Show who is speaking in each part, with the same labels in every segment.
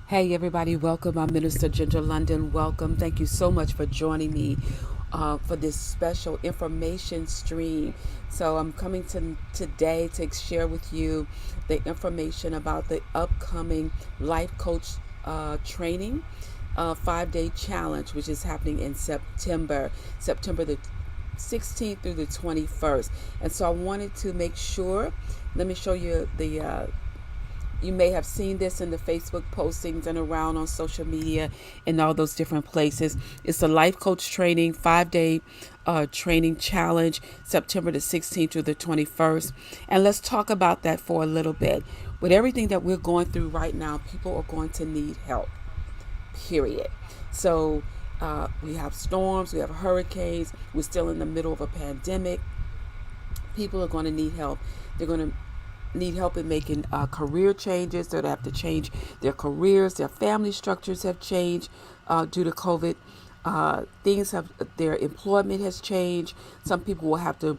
Speaker 1: Hey, everybody, welcome. I'm Minister Ginger London. Welcome. Thank you so much for joining me for this special information stream. So, I'm coming to today to share with you the information about the upcoming life coach training 5-day challenge, which is happening in September the 16th through the 21st. And so, I wanted to make sure, let me show you the you may have seen this in the Facebook postings and around on social media and all those different places. It's a life coach training, 5-day training challenge, September the 16th through the 21st. And let's talk about that for a little bit. With everything that we're going through right now, people are going to need help, period. So we have storms, we have hurricanes, we're still in the middle of a pandemic. People are going to need help. They're going to need help in making career changes. They're going to have to change their careers. Their family structures have changed due to COVID. Their employment has changed. Some people will have to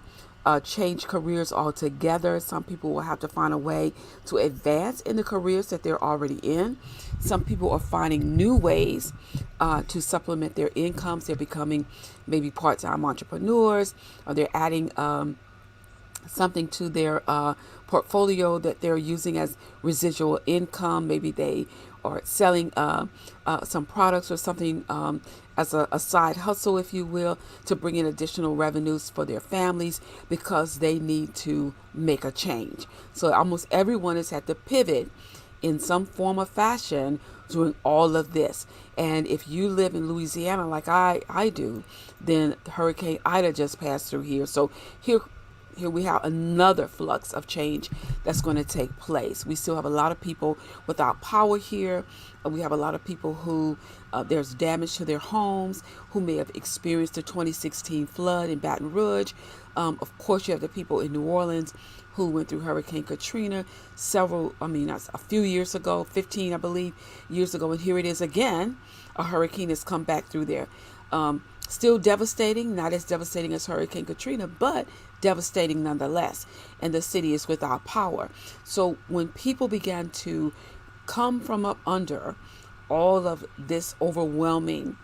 Speaker 1: change careers altogether. Some people will have to find a way to advance in the careers that they're already in. Some people are finding new ways to supplement their incomes. They're becoming maybe part-time entrepreneurs, or they're adding something to their portfolio that they're using as residual income. Maybe they are selling some products or something as a side hustle, if you will, to bring in additional revenues for their families because they need to make a change. So almost everyone has had to pivot in some form or fashion during all of this. And if you live in Louisiana like I do, then Hurricane Ida just passed through here. So here we have another flux of change that's going to take place. We still have a lot of people without power here. We have a lot of people who there's damage to their homes, who may have experienced the 2016 flood in Baton Rouge. Of course, you have the people in New Orleans who went through Hurricane Katrina that's a few years ago, 15, I believe, years ago. And here it is again. A hurricane has come back through there. Still devastating, not as devastating as Hurricane Katrina, but devastating nonetheless. And the city is without power. So when people began to come from up under all of this overwhelming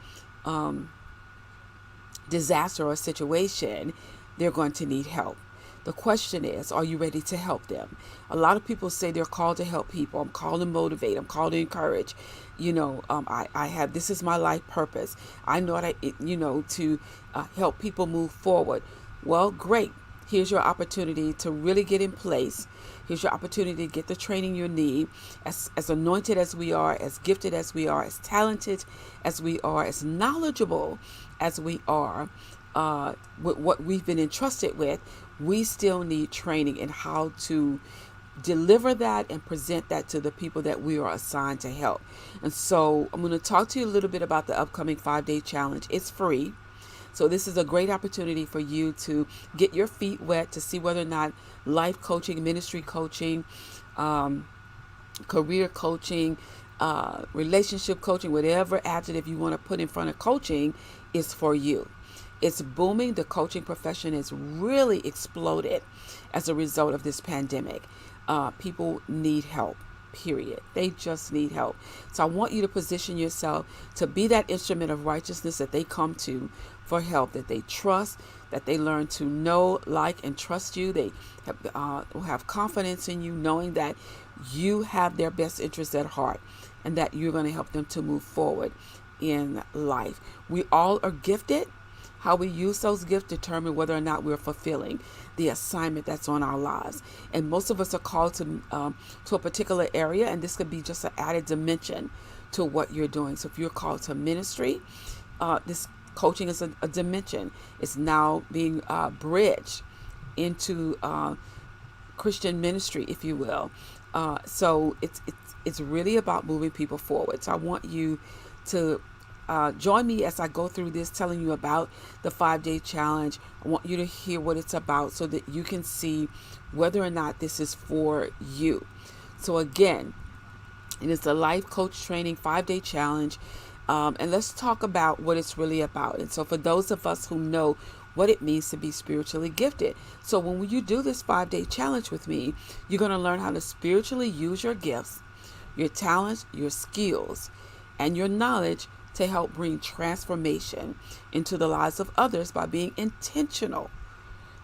Speaker 1: disaster or situation, they're going to need help. The question is, are you ready to help them? A lot of people say they're called to help people. I'm called to motivate. I'm called to encourage. I have, this is my life purpose. I know to help people move forward. Well, great. Here's your opportunity to really get in place. Here's your opportunity to get the training you need. As anointed as we are, as gifted as we are, as talented as we are, as knowledgeable as we are, with what we've been entrusted with, we still need training in how to deliver that and present that to the people that we are assigned to help. And so I'm going to talk to you a little bit about the upcoming 5-day challenge. It's free. So this is a great opportunity for you to get your feet wet, to see whether or not life coaching, ministry coaching, career coaching, relationship coaching, whatever adjective you want to put in front of coaching is for you. It's booming. The coaching profession has really exploded as a result of this pandemic. People need help, period. They just need help. So I want you to position yourself to be that instrument of righteousness that they come to for help, that they trust, that they learn to know, like, and trust you. They will have confidence in you, knowing that you have their best interests at heart and that you're going to help them to move forward in life. We all are gifted. How we use those gifts determine whether or not we're fulfilling the assignment that's on our lives. And most of us are called to a particular area, and this could be just an added dimension to what you're doing. So if you're called to ministry, this coaching is a dimension. It's now being bridged into Christian ministry, if you will. So it's really about moving people forward. So I want you to join me as I go through this, telling you about the 5-day challenge. I want you to hear what it's about so that you can see whether or not this is for you. So again, it is the life coach training 5-day challenge. And let's talk about what it's really about. And so for those of us who know what it means to be spiritually gifted. So when you do this 5-day challenge with me, you're going to learn how to spiritually use your gifts your talents, your skills, and your knowledge to help bring transformation into the lives of others by being intentional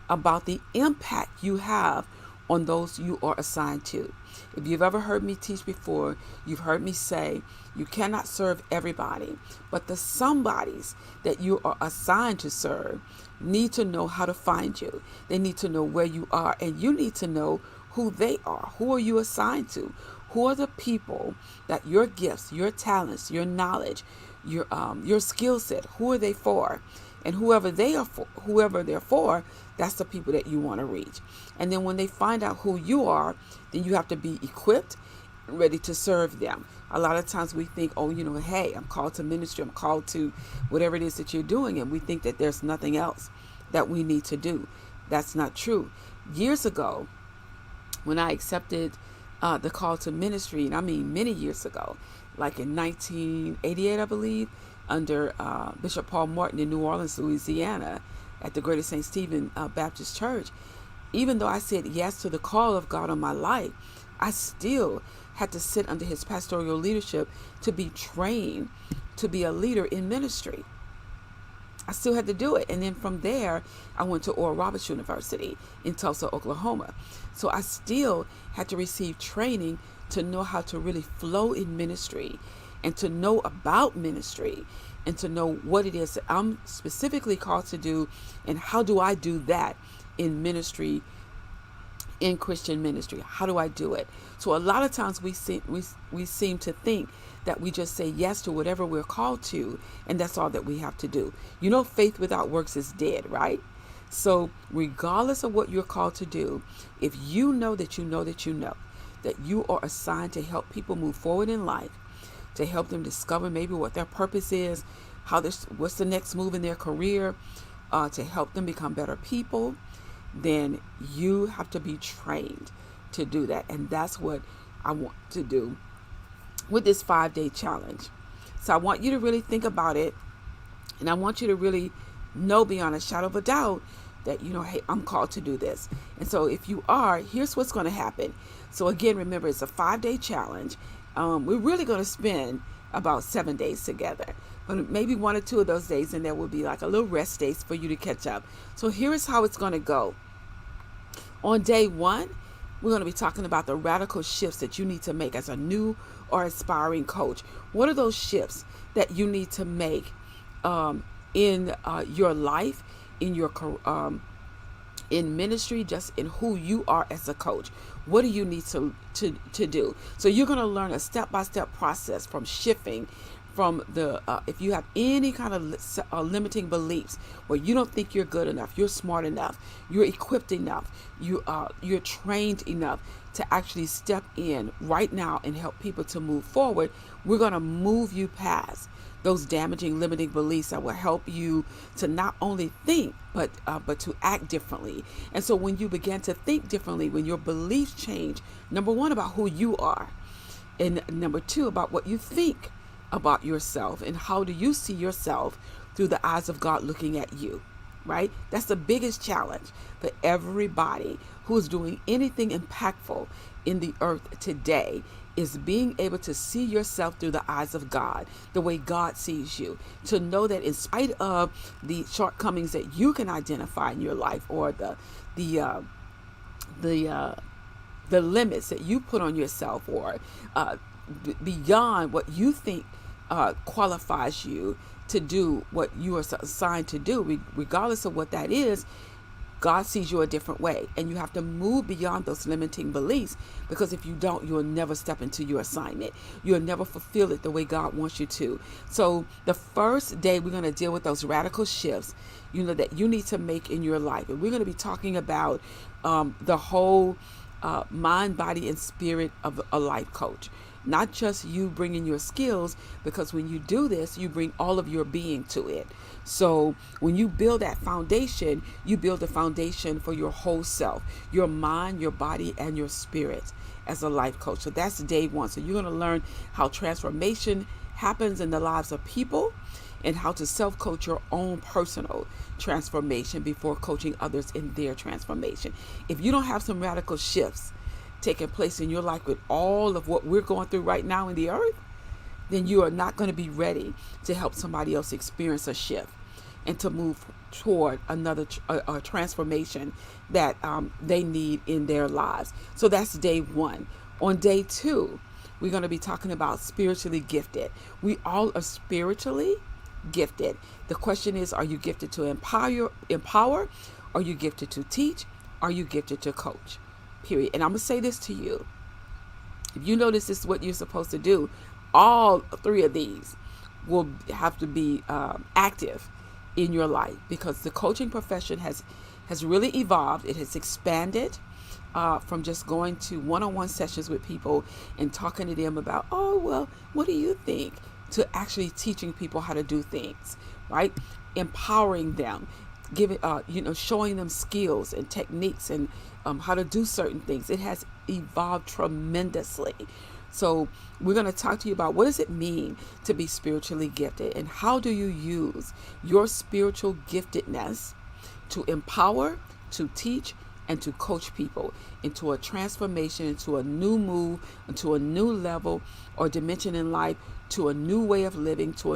Speaker 1: about the impact you have on those you are assigned to. If you've ever heard me teach before, you've heard me say you cannot serve everybody, but the somebodies that you are assigned to serve need to know how to find you. They need to know where you are, and you need to know who they are. Who are you assigned to? Who are the people that your gifts, your talents, your knowledge, your skill set, who are they for? And whoever they're for, that's the people that you want to reach. And then when they find out who you are, then you have to be equipped, ready to serve them. A lot of times we think, oh, hey, I'm called to ministry, I'm called to whatever it is that you're doing, and we think that there's nothing else that we need to do. That's not true. Years ago, when I accepted the call to ministry, and I mean many years ago, like in 1988, I believe, under Bishop Paul Martin in New Orleans, Louisiana, at the Greater St. Stephen Baptist Church, even though I said yes to the call of God on my life, I still had to sit under his pastoral leadership to be trained to be a leader in ministry. I still had to do it. And then from there, I went to Oral Roberts University in Tulsa, Oklahoma. So I still had to receive training to know how to really flow in ministry and to know about ministry and to know what it is that I'm specifically called to do and how do I do that in ministry, in Christian ministry. How do I do it? So a lot of times we seem to think that we just say yes to whatever we're called to, and that's all that we have to do. Faith without works is dead, right? So regardless of what you're called to do, if you know that you know that you know that you are assigned to help people move forward in life, to help them discover maybe what their purpose is, what's the next move in their career, to help them become better people, then you have to be trained to do that. And that's what I want to do with this 5-day challenge. So I want you to really think about it, and I want you to really know beyond a shadow of a doubt that, hey, I'm called to do this. And so if you are, here's what's going to happen. So again, remember, it's a 5-day challenge. We're really going to spend about 7 days together, but maybe 1 or 2 of those days, and there will be like a little rest days for you to catch up. So here is how it's going to go. On day 1, we're going to be talking about the radical shifts that you need to make as a new or aspiring coach. What are those shifts that you need to make in your life, in your in ministry, just in who you are as a coach? What do you need to do? So you're going to learn a step-by-step process from shifting from the if you have any kind of limiting beliefs where you don't think you're good enough, you're smart enough, you're equipped enough, you're trained enough to actually step in right now and help people to move forward. We're going to move you past those damaging, limiting beliefs that will help you to not only think, but to act differently. And so when you begin to think differently, when your beliefs change, number 1, about who you are, and number 2, about what you think about yourself, and how do you see yourself through the eyes of God looking at you, right? That's the biggest challenge for everybody who is doing anything impactful in the earth today, is being able to see yourself through the eyes of God, the way God sees you, to know that in spite of the shortcomings that you can identify in your life, or the limits that you put on yourself, or beyond what you think qualifies you to do what you are assigned to do, regardless of what that is, God sees you a different way, and you have to move beyond those limiting beliefs, because if you don't, you will never step into your assignment. You'll never fulfill it the way God wants you to. So the first day, we're going to deal with those radical shifts, that you need to make in your life. And we're going to be talking about the whole mind, body, and spirit of a life coach. Not just you bringing your skills, because when you do this, you bring all of your being to it. So when you build that foundation, you build a foundation for your whole self, your mind, your body, and your spirit as a life coach. So that's day 1. So you're going to learn how transformation happens in the lives of people, and how to self-coach your own personal transformation before coaching others in their transformation. If you don't have some radical shifts taking place in your life with all of what we're going through right now in the earth, then you are not going to be ready to help somebody else experience a shift and to move toward another transformation that they need in their lives. So that's day one. On day two, we're going to be talking about spiritually gifted. We all are spiritually gifted. The question is, are you gifted to empower? Are you gifted to teach? Are you gifted to coach? Period. And I'm going to say this to you. If you know this is what you're supposed to do, all three of these will have to be active in your life, because the coaching profession has really evolved. It has expanded from just going to one-on-one sessions with people and talking to them about, oh, well, what do you think, to actually teaching people how to do things, right? Empowering them, giving, showing them skills and techniques and how to do certain things. It has evolved tremendously. So we're going to talk to you about, what does it mean to be spiritually gifted, and how do you use your spiritual giftedness to empower, to teach, and to coach people into a transformation, into a new move, into a new level or dimension in life, to a new way of living, to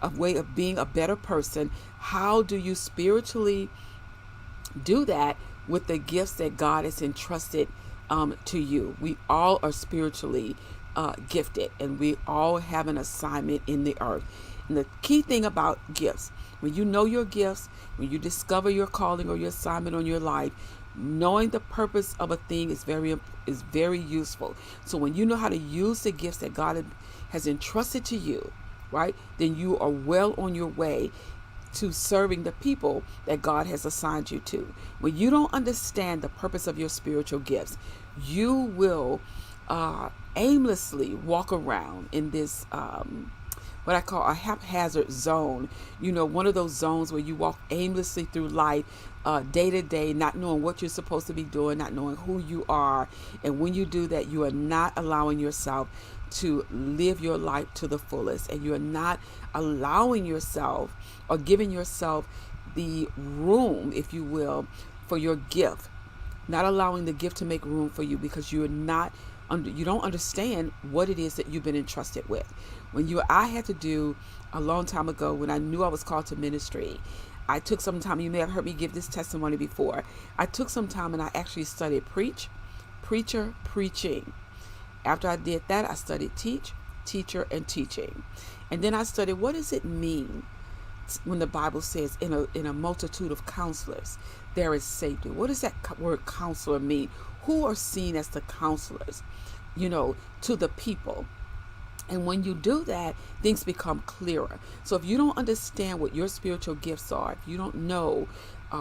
Speaker 1: a way of being a better person. How do you spiritually do that with the gifts that God has entrusted to you? We all are spiritually gifted, and we all have an assignment in the earth. And the key thing about gifts, when you know your gifts, when you discover your calling or your assignment on your life, knowing the purpose of a thing is very useful. So when you know how to use the gifts that God has entrusted to you, right, then you are well on your way to serving the people that God has assigned you to. When you don't understand the purpose of your spiritual gifts, you will aimlessly walk around in this what I call a haphazard zone. One of those zones where you walk aimlessly through life, day to day, not knowing what you're supposed to be doing, not knowing who you are. And when you do that, you are not allowing yourself to live your life to the fullest, and you are not allowing yourself or giving yourself the room, if you will, for your gift. Not allowing the gift to make room for you, because you don't understand what it is that you've been entrusted with. I had to do a long time ago, when I knew I was called to ministry, I took some time. You may have heard me give this testimony before. I took some time and I actually studied preaching. After I did that, I studied teacher, and teaching. And then I studied, what does it mean when the Bible says in a multitude of counselors there is safety? What does that word counselor mean? Who are seen as the counselors, to the people? And when you do that, things become clearer. So if you don't understand what your spiritual gifts are, if you don't know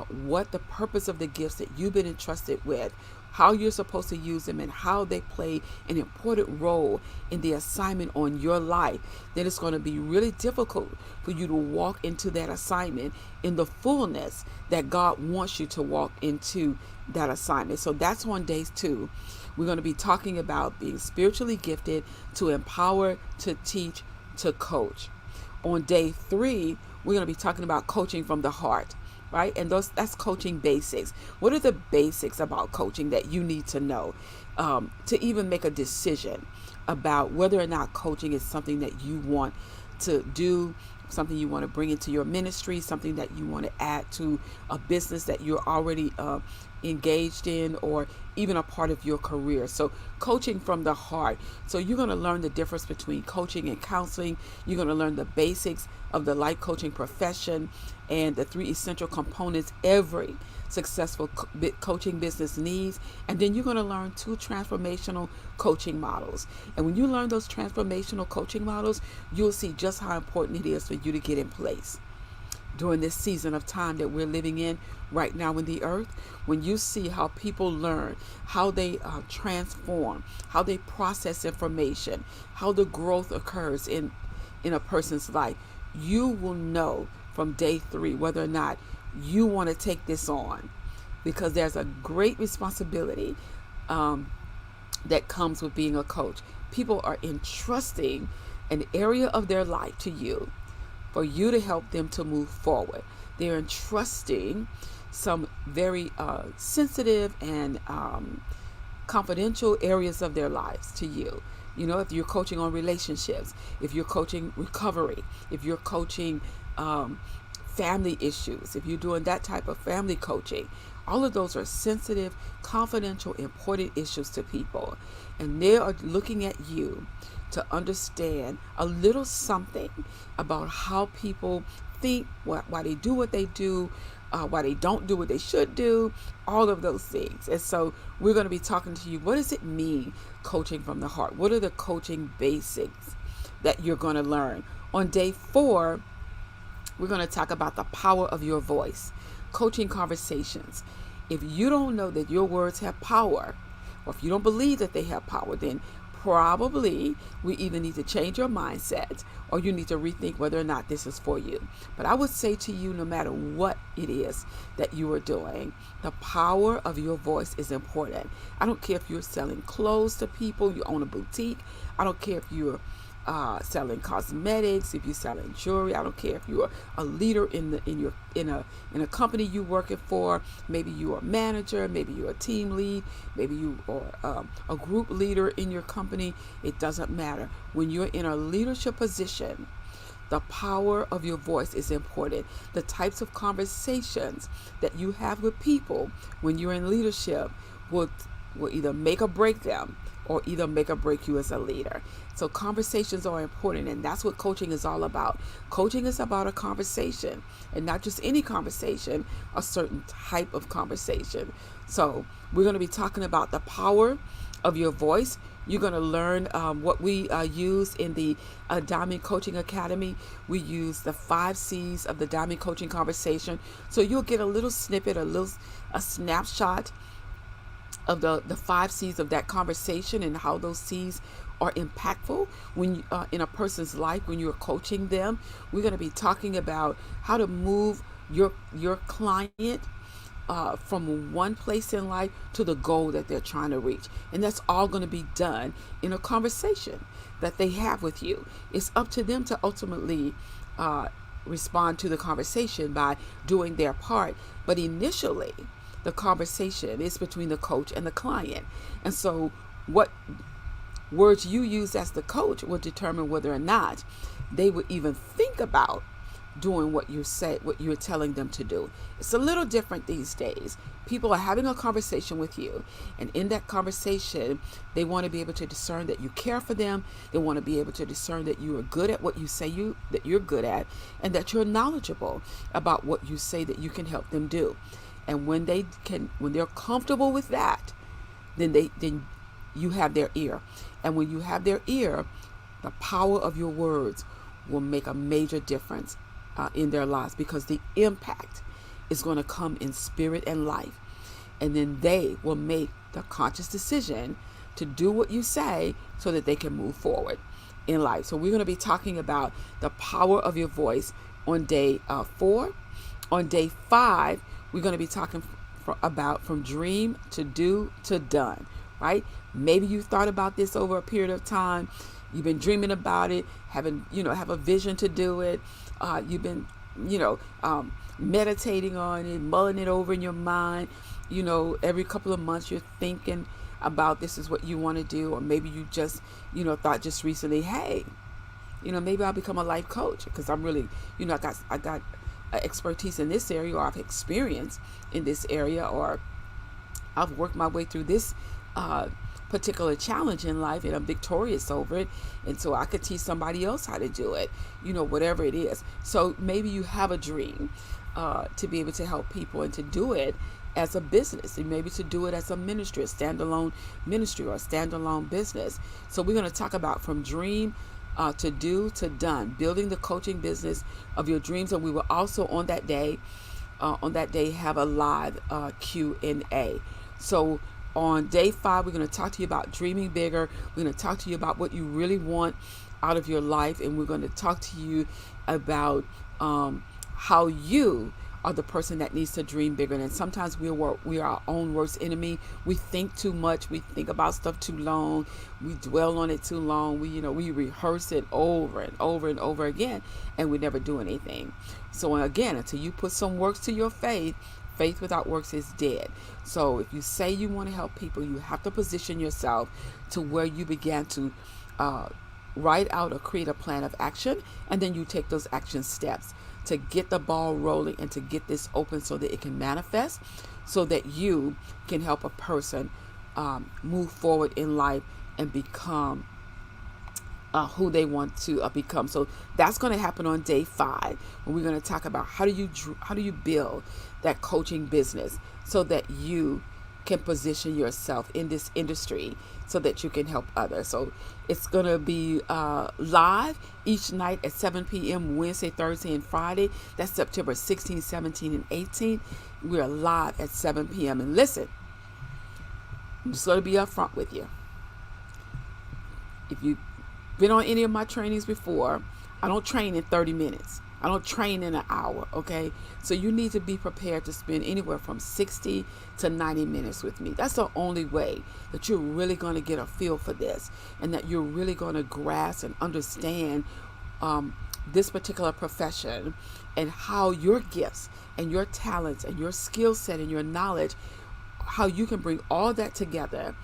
Speaker 1: what the purpose of the gifts that you've been entrusted with, how you're supposed to use them, and how they play an important role in the assignment on your life, then it's going to be really difficult for you to walk into that assignment in the fullness that God wants you to walk into that assignment. So that's on day two. We're going to be talking about being spiritually gifted to empower, to teach, to coach. On day three, we're going to be talking about coaching from the heart, right? And that's coaching basics. What are the basics about coaching that you need to know to even make a decision about whether or not coaching is something that you want to do, something you want to bring into your ministry, something that you want to add to a business that you're already engaged in, or even a part of your career. So coaching from the heart. So you're going to learn the difference between coaching and counseling. You're going to learn the basics of the life coaching profession and the three essential components every successful coaching business needs. And then you're going to learn two transformational coaching models. And when you learn those transformational coaching models, you'll see just how important it is for you to get in place during this season of time that we're living in right now in the earth. When you see how people learn, how they transform, how they process information, how the growth occurs in a person's life, you will know from day three whether or not you want to take this on, because there's a great responsibility that comes with being a coach. People are entrusting an area of their life to you for you to help them to move forward. They're entrusting some very sensitive and confidential areas of their lives to you. You know, if you're coaching on relationships, if you're coaching recovery, if you're coaching family issues, if you're doing that type of family coaching, all of those are sensitive, confidential, important issues to people. And they are looking at you to understand a little something about how people think, why they do what they do, why they don't do what they should do, all of those things. And so we're going to be talking to you. What does it mean, coaching from the heart? What are the coaching basics that you're going to learn? On day 4, we're going to talk about the power of your voice, coaching conversations. If you don't know that your words have power, or if you don't believe that they have power, then probably we either need to change your mindset or you need to rethink whether or not this is for you. But I would say to you, no matter what it is that you are doing, the power of your voice is important. I don't care if you're selling clothes to people, you own a boutique. I don't care if you're selling cosmetics, if you're selling jewelry. I don't care if you're a leader in a company you're working for. Maybe you're a manager, maybe you're a team lead, maybe you are a group leader in your company. It doesn't matter. When you're in a leadership position, the power of your voice is important. The types of conversations that you have with people when you're in leadership will either make or break them, or either make or break you as a leader. So conversations are important, and that's what coaching is all about. Coaching is about a conversation, and not just any conversation, a certain type of conversation. So we're going to be talking about the power of your voice. You're going to learn what we use in the Diamond Coaching Academy. We use the 5 C's of the Diamond Coaching Conversation. So you'll get a little snippet, a snapshot of the 5 C's of that conversation and how those C's are impactful when in a person's life when you're coaching them. We're going to be talking about how to move your client from one place in life to the goal that they're trying to reach. And that's all going to be done in a conversation that they have with you. It's up to them to ultimately respond to the conversation by doing their part. But initially, the conversation is between the coach and the client. And so what words you use as the coach will determine whether or not they would even think about doing what you say, what you're telling them to do. It's a little different these days. People are having a conversation with you, and in that conversation, they want to be able to discern that you care for them. They want to be able to discern that you are good at what you say that you're good at, and that you're knowledgeable about what you say that you can help them do. And when they're comfortable with that, then you have their ear. And when you have their ear, the power of your words will make a major difference in their lives, because the impact is going to come in spirit and life. And then they will make the conscious decision to do what you say so that they can move forward in life. So we're going to be talking about the power of your voice on day 4. On day 5, we're going to be talking about from dream to do to done, right? Maybe you thought about this over a period of time. You've been dreaming about it, have a vision to do it. You've been, meditating on it, mulling it over in your mind. Every couple of months you're thinking about this is what you want to do. Or maybe you just, thought just recently, hey, maybe I'll become a life coach, because I'm really, I got expertise in this area, or I've experience in this area, or I've worked my way through this particular challenge in life and I'm victorious over it, and so I could teach somebody else how to do it, whatever it is. So maybe you have a dream to be able to help people and to do it as a business, and maybe to do it as a ministry, a standalone ministry or a standalone business. So we're going to talk about from dream to do to done, building the coaching business of your dreams. And we will also on that day have a live Q&A. So on day 5, we're going to talk to you about dreaming bigger. We're going to talk to you about what you really want out of your life, and we're going to talk to you about how you are the person that needs to dream bigger. And sometimes we are our own worst enemy. We think too much. We think about stuff too long. We dwell on it too long. We rehearse it over and over and over again, and we never do anything. So again, until you put some works to your faith Faith without works is dead. So if you say you want to help people, you have to position yourself to where you began to write out or create a plan of action, and then you take those action steps to get the ball rolling and to get this open so that it can manifest, so that you can help a person move forward in life and become who they want to become. So that's going to happen on day 5, when we're going to talk about how do you build that coaching business so that you can position yourself in this industry so that you can help others. So it's going to be live each night at 7 p.m. Wednesday, Thursday, and Friday. That's September 16, 17, and 18. We're live at 7 p.m. And listen, I'm just going to be upfront with you. If you've been on any of my trainings before, I don't train in 30 minutes. I don't train in an hour, okay? So you need to be prepared to spend anywhere from 60 to 90 minutes with me. That's the only way that you're really going to get a feel for this, and that you're really going to grasp and understand this particular profession, and how your gifts and your talents and your skill set and your knowledge, how you can bring all that together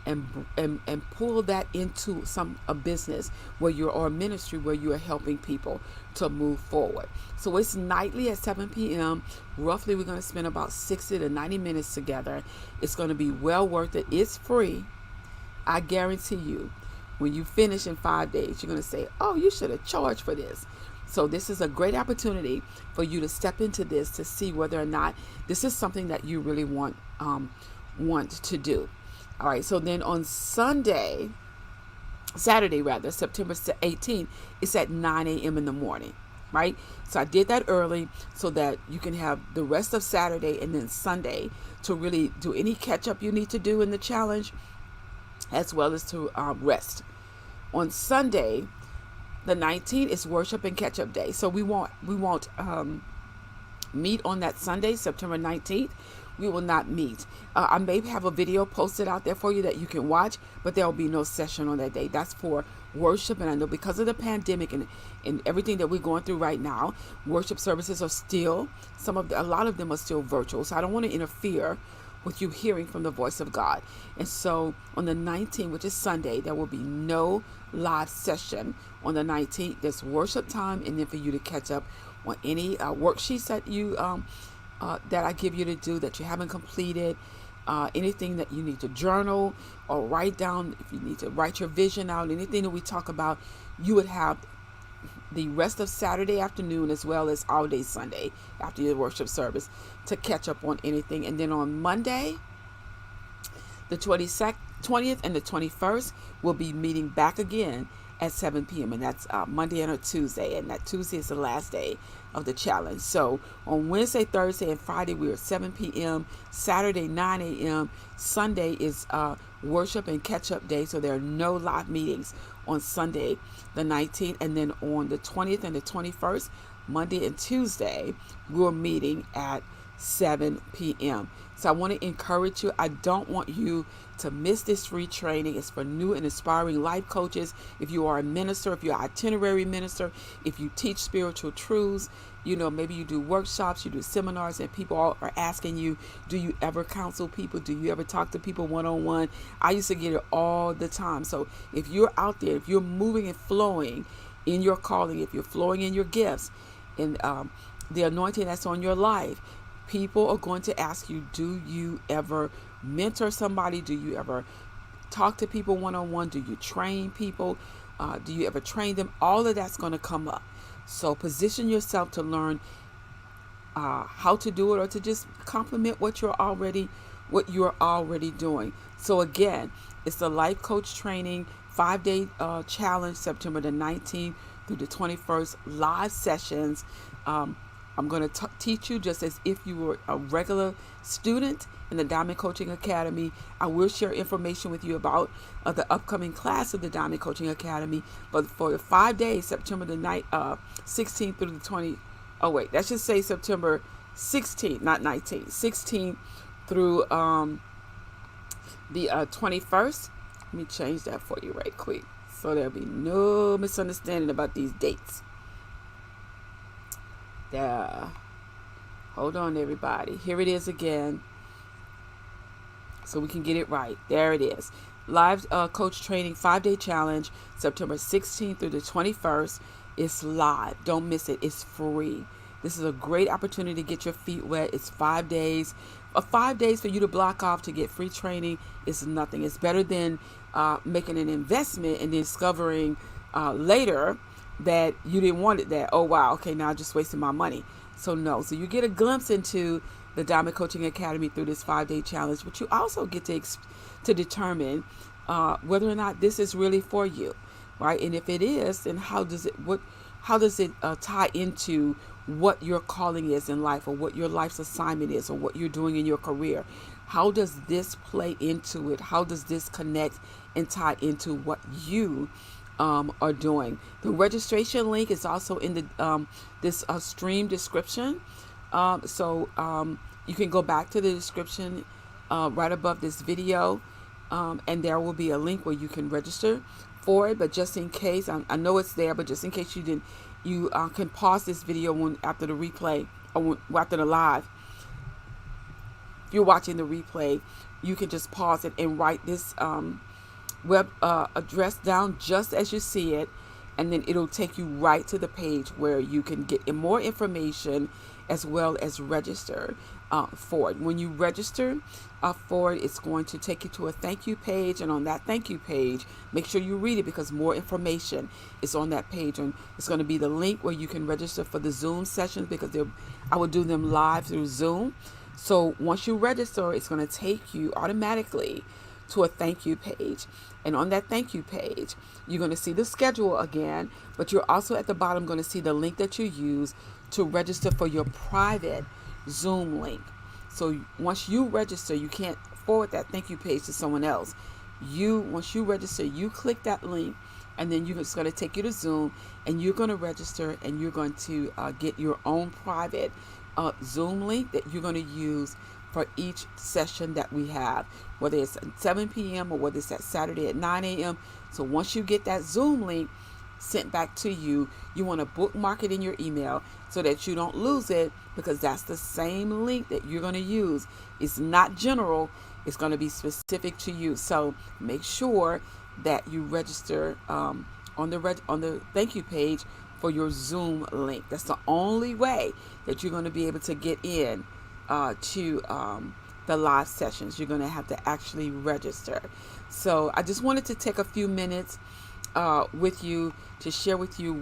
Speaker 1: and pull that into a business where you're, or a ministry where you are helping people to move forward. So it's nightly at 7 p.m. Roughly, we're going to spend about 60 to 90 minutes together. It's going to be well worth it. It's free. I guarantee you, when you finish in 5 days, you're going to say, oh, you should have charged for this. So this is a great opportunity for you to step into this to see whether or not this is something that you really want to do. All right, so then on Saturday, September 18th, it's at 9 a.m. in the morning, right? So I did that early so that you can have the rest of Saturday and then Sunday to really do any catch up you need to do in the challenge, as well as to rest. On Sunday, the 19th, is worship and catch up day. So we won't meet on that Sunday, September 19th. We will not meet. I may have a video posted out there for you that you can watch, but there will be no session on that day. That's for worship. And I know because of the pandemic and everything that we're going through right now, worship services are still, a lot of them are still virtual. So I don't want to interfere with you hearing from the voice of God. And so on the 19th, which is Sunday, there will be no live session on the 19th. There's worship time, and then for you to catch up on any worksheets that you that I give you to do that you haven't completed, anything that you need to journal or write down. If you need to write your vision out, anything that we talk about, you would have the rest of Saturday afternoon as well as all day Sunday after your worship service to catch up on anything. And then on Monday, the 20th and the 21st, we'll be meeting back again at 7 p.m. And that's Monday and a Tuesday. And that Tuesday is the last day of the challenge. So on Wednesday, Thursday, and Friday, we're at 7 p.m. Saturday, 9 a.m. Sunday is worship and catch-up day. So there are no live meetings on Sunday, the 19th. And then on the 20th and the 21st, Monday and Tuesday, we're meeting at 7 p.m. So I want to encourage you. I don't want you to miss this free training. It's for new and aspiring life coaches. If you are a minister, if you're an itinerary minister, if you teach spiritual truths, maybe you do workshops, you do seminars, and people are asking you, do you ever counsel people? Do you ever talk to people one-on-one? I used to get it all the time. So if you're out there, if you're moving and flowing in your calling, if you're flowing in your gifts and the anointing that's on your life, people are going to ask you, do you ever mentor somebody? Do you ever talk to people one-on-one? Do you train people? Do you ever train them? All of that's going to come up. So position yourself to learn how to do it, or to just complement what you're already doing. So again, it's the life coach training 5-day challenge, September the 19th through the 21st, live sessions. I'm going to teach you just as if you were a regular student in the Diamond Coaching Academy. I will share information with you about the upcoming class of the Diamond Coaching Academy. But for the 5 days, September the 16th through the 20th, oh wait, that should say September 16th, not 19th, 16th through the 21st. Let me change that for you right quick, so there'll be no misunderstanding about these dates. Hold on, everybody. Here it is again, so we can get it right. There it is. Live coach training 5-day challenge, September 16th through the 21st. It's live. Don't miss it. It's free. This is a great opportunity to get your feet wet. It's 5 days. 5 days for you to block off to get free training is nothing. It's better than making an investment and discovering later that you didn't want it. That, oh wow, okay, now I just wasted my money. So no. So you get a glimpse into the Diamond Coaching Academy through this 5-day challenge, but you also get to determine whether or not this is really for you, right? And if it is, then how does it tie into what your calling is in life, or what your life's assignment is, or what you're doing in your career? How does this play into it? How does this connect and tie into what you are doing? The registration link is also in the this stream description. So you can go back to the description right above this video, and there will be a link where you can register for it. But just in case, I know it's there, but just in case you didn't, you can pause this video after the replay, or after the live. If you're watching the replay, you can just pause it and write this web address down just as you see it, and then it'll take you right to the page where you can get more information as well as register for it. When you register for it, it's going to take you to a thank you page, and on that thank you page, make sure you read it, because more information is on that page. And it's going to be the link where you can register for the Zoom sessions, because I will do them live through Zoom. So once you register, it's going to take you automatically to a thank you page. And on that thank you page, you're going to see the schedule again, but you're also at the bottom going to see the link that you use to register for your private Zoom link. So once you register, you can't forward that thank you page to someone else. Once you register, you click that link, and then it's going to take you to Zoom, and you're going to register, and you're going to get your own private Zoom link that you're going to use for each session that we have, whether it's at 7 p.m. or whether it's at Saturday at 9 a.m. So once you get that Zoom link sent back to you, you want to bookmark it in your email so that you don't lose it, because that's the same link that you're going to use. It's not general. It's going to be specific to you. So make sure that you register on the thank you page for your Zoom link. That's the only way that you're going to be able to get in to the live sessions. You're going to have to actually register. So I just wanted to take a few minutes with you to share with you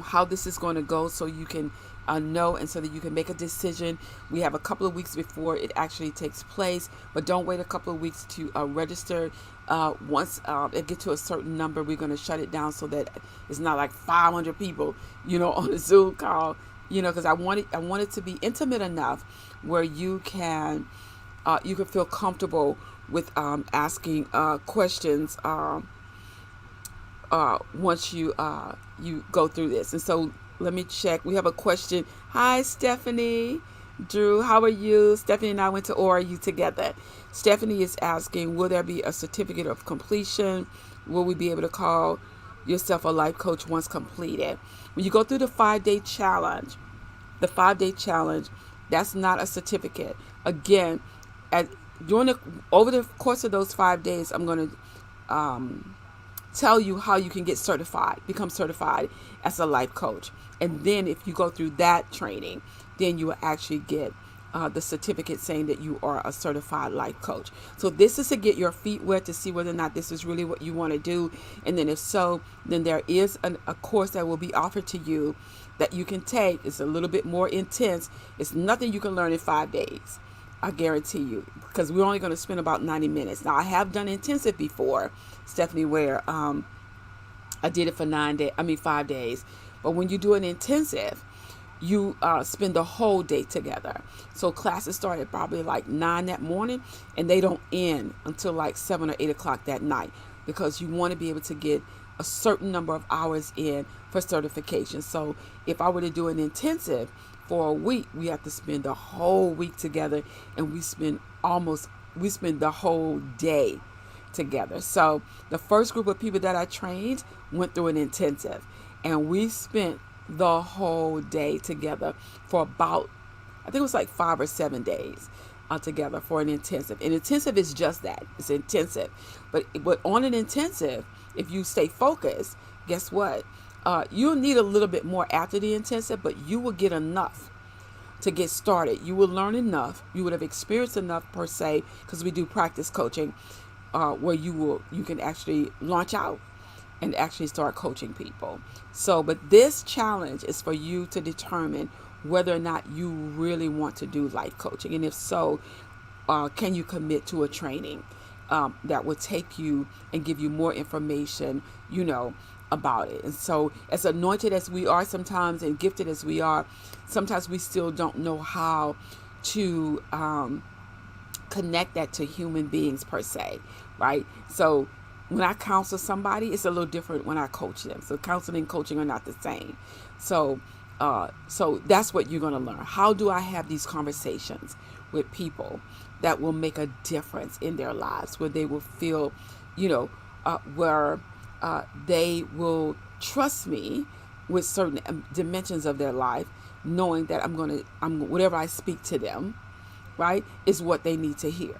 Speaker 1: how this is going to go, so you can know, and so that you can make a decision. We have a couple of weeks before it actually takes place, but don't wait a couple of weeks to register. Once it gets to a certain number, we're going to shut it down, so that it's not like 500 people, on a Zoom call, because I want it to be intimate enough where you can feel comfortable with asking questions once you go through this. And so let me check. We have a question. Hi, Stephanie. Drew, how are you? Stephanie and I went to ORU together. Stephanie is asking, will there be a certificate of completion? Will we be able to call yourself a life coach once completed? When you go through the 5-day challenge, that's not a certificate. Again, over the course of those 5 days, I'm going to tell you how you can become certified as a life coach. And then if you go through that training, then you will actually get the certificate saying that you are a certified life coach. So this is to get your feet wet, to see whether or not this is really what you want to do. And then if so, then there is a course that will be offered to you that you can take. It's a little bit more intense. It's nothing you can learn in 5 days. I guarantee you, because we're only going to spend about 90 minutes. Now, I have done intensive before, Stephanie, where I did it for 5 days. But when you do an intensive, you spend the whole day together. So classes start at probably like 9 that morning, and they don't end until like 7 or 8 o'clock that night, because you want to be able to get a certain number of hours in for certification. So if I were to do an intensive for a week, we have to spend the whole week together, and we spend the whole day together. So the first group of people that I trained went through an intensive, and we spent the whole day together for about, I think it was like 5 or 7 days together for an intensive. An intensive is just that, it's intensive. But on an intensive, if you stay focused, guess what? You'll need a little bit more after the intensive, but you will get enough to get started. You will learn enough. You would have experienced enough per se, because we do practice coaching, where you can actually launch out and actually start coaching people. So, but this challenge is for you to determine whether or not you really want to do life coaching, and if so, can you commit to a training that will take you and give you more information, about it. And so, as anointed as we are sometimes and gifted as we are, sometimes we still don't know how to connect that to human beings per se, right? So when I counsel somebody, it's a little different when I coach them. So counseling and coaching are not the same. So that's what you're going to learn. How do I have these conversations with people that will make a difference in their lives, where they will feel, where they will trust me with certain dimensions of their life, knowing that whatever I speak to them, right, is what they need to hear.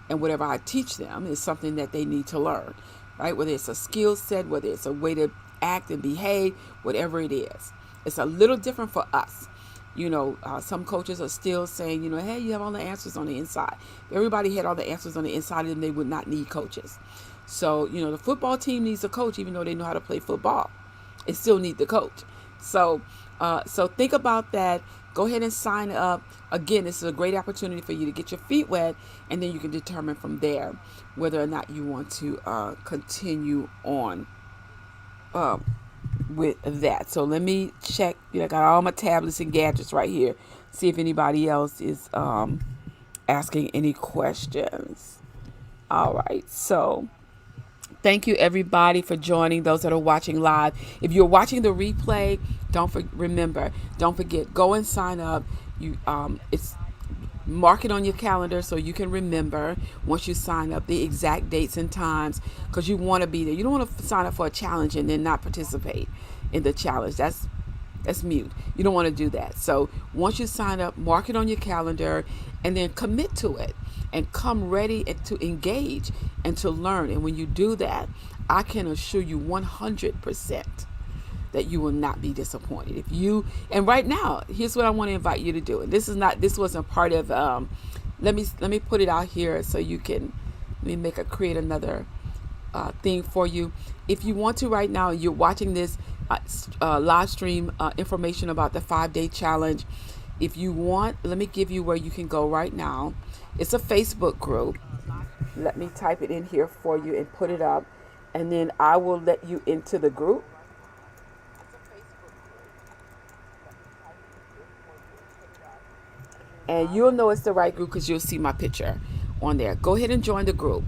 Speaker 1: And whatever I teach them is something that they need to learn, right? Whether it's a skill set, whether it's a way to act and behave, whatever it is. It's a little different for us. Some coaches are still saying, hey, you have all the answers on the inside. If everybody had all the answers on the inside, then they would not need coaches. So, the football team needs a coach, even though they know how to play football. It still needs the coach. So think about that. Go ahead and sign up. Again, this is a great opportunity for you to get your feet wet, and then you can determine from there whether or not you want to continue on with that. So let me check. I got all my tablets and gadgets right here. See if anybody else is asking any questions. All right. So thank you, everybody, for joining, those that are watching live. If you're watching the replay, don't forget, go and sign up. It's mark it on your calendar so you can remember once you sign up the exact dates and times, because you want to be there. You don't want to sign up for a challenge and then not participate in the challenge. That's mute. You don't want to do that. So once you sign up, mark it on your calendar and then commit to it and come ready to engage and to learn. And when you do that, I can assure you 100% that you will not be disappointed. And right now, here's what I want to invite you to do. And this wasn't part of, let me put it out here so you can, create another thing for you. If you want to right now, you're watching this live stream information about the 5-day challenge. If you want, let me give you where you can go right now. It's a Facebook group. Let me type it in here for you and put it up, and then I will let you into the group. And you'll know it's the right group because you'll see my picture on there. Go ahead and join the group,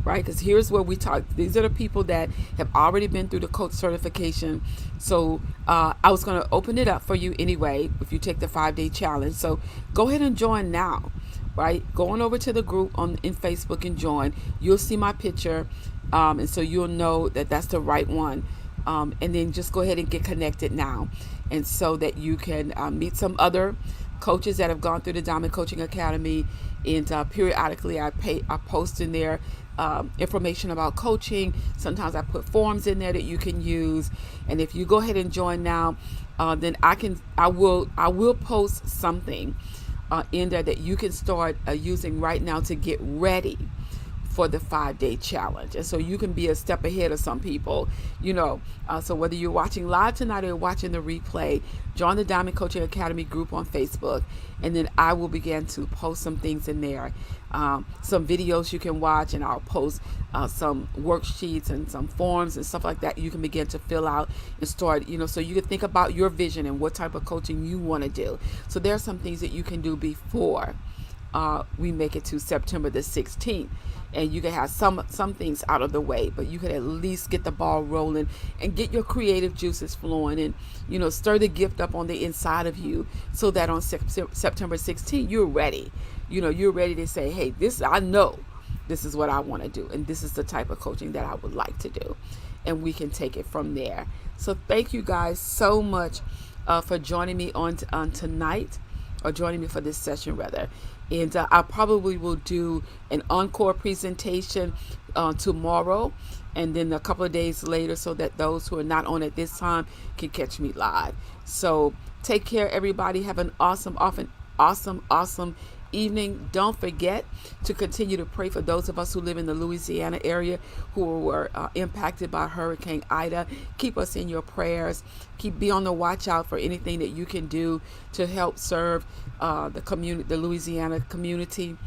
Speaker 1: right? Because here's where we talk. These are the people that have already been through the coach certification. So I was going to open it up for you anyway if you take the 5-day challenge. So go ahead and join now, right? Go on over to the group in Facebook and join. You'll see my picture, and so you'll know that that's the right one. And then just go ahead and get connected now, and so that you can meet some other coaches that have gone through the Diamond Coaching Academy. And periodically I post in there information about coaching. Sometimes I put forms in there that you can use. And if you go ahead and join now, then I will post something in there that you can start using right now to get ready for the 5-day challenge. And so you can be a step ahead of some people, so whether you're watching live tonight or watching the replay, join the Diamond Coaching Academy group on Facebook, and then I will begin to post some things in there, some videos you can watch, and I'll post some worksheets and some forms and stuff like that you can begin to fill out and start, so you can think about your vision and what type of coaching you want to do. So there are some things that you can do before we make it to September the 16th. And you can have some things out of the way, but you can at least get the ball rolling and get your creative juices flowing, and stir the gift up on the inside of you, so that on September 16th you're ready. You're ready to say, hey, I know this is what I want to do, and this is the type of coaching that I would like to do. and we can take it from there. So thank you guys so much for joining me on tonight, or joining me for this session rather. And I probably will do an encore presentation tomorrow, and then a couple of days later, so that those who are not on at this time can catch me live. So take care, everybody. Have an awesome evening. Don't forget to continue to pray for those of us who live in the Louisiana area who were impacted by Hurricane Ida. Keep us in your prayers. Be on the watch out for anything that you can do to help serve the Louisiana community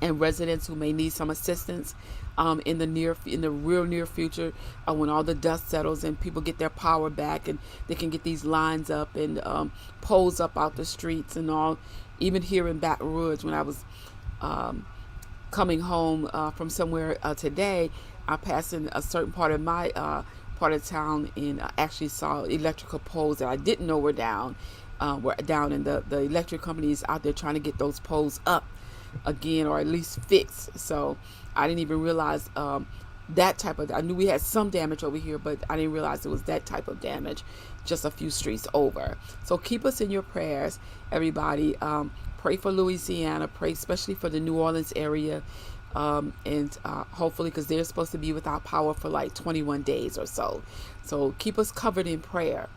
Speaker 1: and residents who may need some assistance in the real near future, when all the dust settles and people get their power back and they can get these lines up and poles up out the streets and all. Even here in Baton Rouge, when I was coming home from somewhere today, I passed in a certain part of my part of town, and I actually saw electrical poles that I didn't know were down, and the electric company is out there trying to get those poles up again, or at least fixed. So I didn't even realize that type of, I knew we had some damage over here, but I didn't realize it was that type of damage just a few streets over. So keep us in your prayers, everybody. Pray for Louisiana, pray especially for the New Orleans area, and hopefully, because they're supposed to be without power for like 21 days or so. So keep us covered in prayer,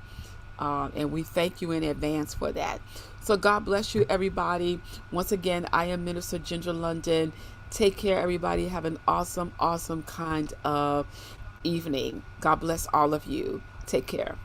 Speaker 1: and we thank you in advance for that. So God bless you, everybody. Once again, I am Minister Ginger London. Take care, everybody. Have an awesome kind of evening. God bless all of you. Take care.